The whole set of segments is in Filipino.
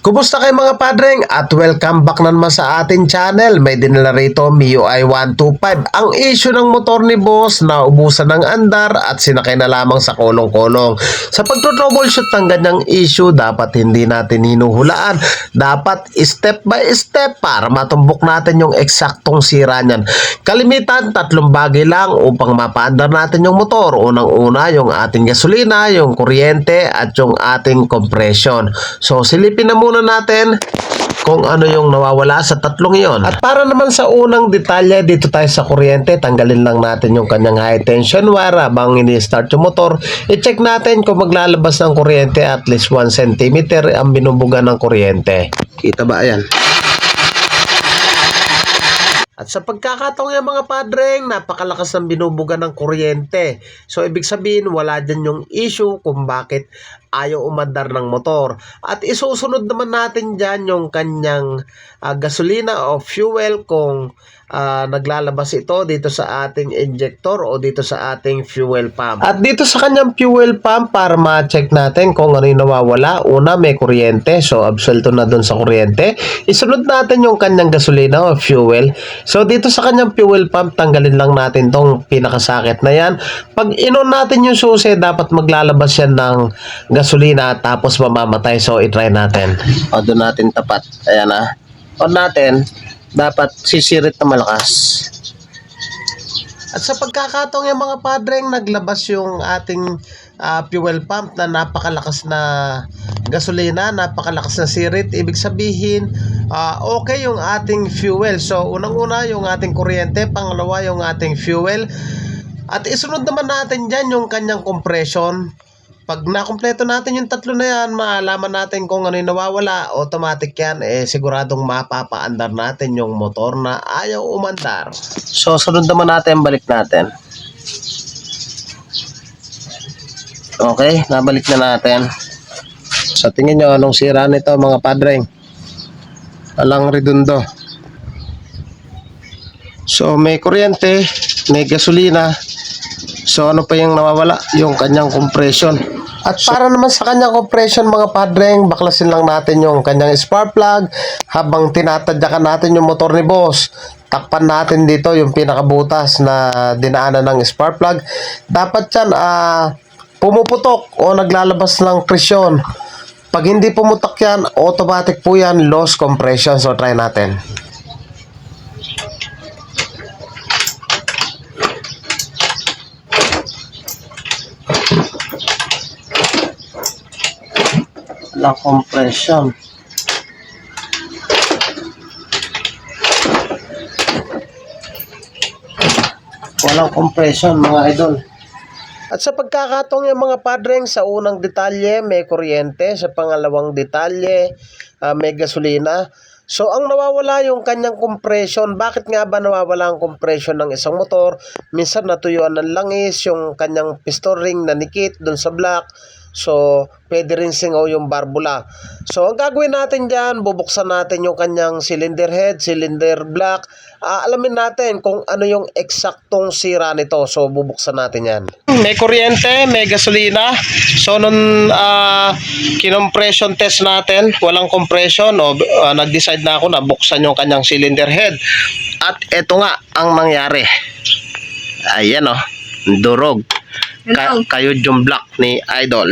Kumusta kayo mga padreng at welcome back na naman sa ating channel. May dinala rito MIUI 125. Ang issue ng motor ni boss na ubusan ng andar at sinakay na lamang sa kolong-kolong. Sa pagto-troubleshoot ng ganyang issue, dapat hindi natin hinuhulaan. Dapat step by step para matumbok natin yung eksaktong sira niyan. Kalimitan, tatlong bagay lang upang mapaandar natin yung motor. Unang-una, yung ating gasolina, yung kuryente at yung ating compression. So silipin na muna natin kung ano yung nawawala sa tatlong iyon. At para naman sa unang detalye, dito tayo sa kuryente, tanggalin lang natin yung kanyang high tension wire habang ini-start yung motor. I-check natin kung maglalabas ng kuryente at least 1 cm ang binubuga ng kuryente. Kita ba? Ayan. At sa pagkakataong yung mga padreng, napakalakas ng binubuga ng kuryente. So, ibig sabihin, wala dyan yung issue kung bakit ayaw umandar ng motor. At isusunod naman natin dyan yung kanyang gasolina o fuel kung naglalabas ito dito sa ating injector o dito sa ating fuel pump. At dito sa kanyang fuel pump, para ma-check natin kung ano yung nawawala, una may kuryente, so absuelto na dun sa kuryente. Isunod natin yung kanyang gasolina o fuel. So dito sa kanyang fuel pump, tanggalin lang natin tong pinakasakit na yan. Pag inon natin yung susi, dapat maglalabas yan ng gasolina tapos mamamatay. So itry natin. O doon natin tapat. Ayan na. On natin, dapat sisirit na malakas. At sa pagkakataong yung mga padreng, naglabas yung ating fuel pump na napakalakas na gasolina, napakalakas na sirit. Ibig sabihin, okay yung ating fuel. So, unang-una yung ating kuryente, pangalawa yung ating fuel. At isunod naman natin dyan yung kanyang compression. Pag nakumpleto natin yung tatlo na yan, maalaman natin kung ano yung nawawala, automatic yan, siguradong mapapaandar natin yung motor na ayaw umandar. So, sunod naman natin, balik natin. Okay, nabalik na natin. So, tingin nyo anong sira nito mga padreng. Walang redundo. So, may kuryente, may gasolina. So, ano pa yung nawawala? Yung kanyang compression. At para naman sa kanyang compression mga padreng, baklasin lang natin yung kanyang spark plug habang tinatadyakan natin yung motor ni boss. Takpan natin dito yung pinakabutas na dinaanan ng spark plug. Dapat yan pumuputok o naglalabas ng presyon. Pag hindi pumutok yan, automatic po yan loss compression. So try natin. Walang compression. Walang compression mga idol. At sa pagkakataong yung mga padreng, sa unang detalye may kuryente, sa pangalawang detalye may gasolina. So ang nawawala yung kanyang compression. Bakit nga ba nawawala ang compression ng isang motor? Minsan natuyuan ng langis yung kanyang piston ring na nikit dun sa block. So, pwede rin singaw yung barbula. So, ang gagawin natin dyan, bubuksan natin yung kanyang cylinder head, cylinder block. Alamin natin kung ano yung eksaktong sira nito. So, bubuksan natin yan. May kuryente, may gasolina. So, nung kinompression test natin, walang compression. Nag-decide na ako na buksan yung kanyang cylinder head. At eto nga ang nangyari. Ayan durog. Kayo yung block ni Idol.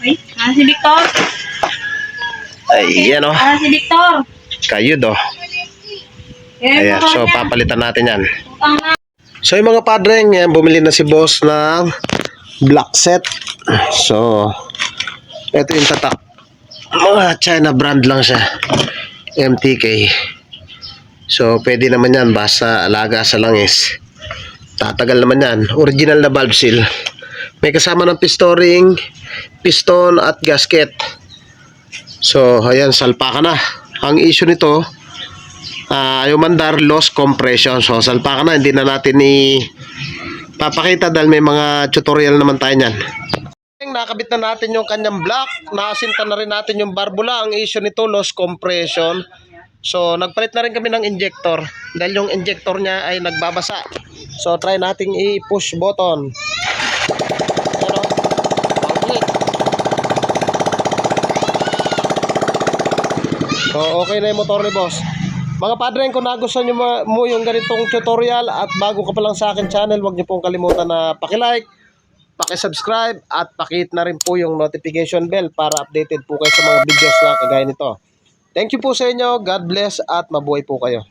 Ay, si Victor. Ayan Si Victor. Kayo Ayan, so papalitan natin yan. So yung mga padreng, yan, bumili na si boss ng block set. So, ito yung tatak. Mga China brand lang siya. MTK. So, pwede naman yan, basta alaga sa langis. Tatagal naman yan. Original na valve seal. May kasama ng piston ring, piston at gasket. So, ayan, salpa ka na. Ang issue nito, yung mandar, loss compression. So, salpa ka na. Hindi na natin papakita dahil may mga tutorial naman tayo niyan. Nakabit na natin yung kanyang block. Nakasinta na rin natin yung barbula. Ang issue nito, loss compression. So, nagpalit na rin kami ng injector dahil yung injector niya ay nagbabasa. So, try nating i-push button. Ayan, click. So, okay na yung motor ni boss. Mga padreng, kung nagustuhan nyo mo yung ganitong tutorial at bago ka pa lang sa akin channel, huwag nyo pong kalimutan na paki-like, paki-subscribe at paki-hit na rin po yung notification bell para updated po kayo sa mga videos na kagaya nito. Thank you po sa inyo. God bless at mabuhay po kayo.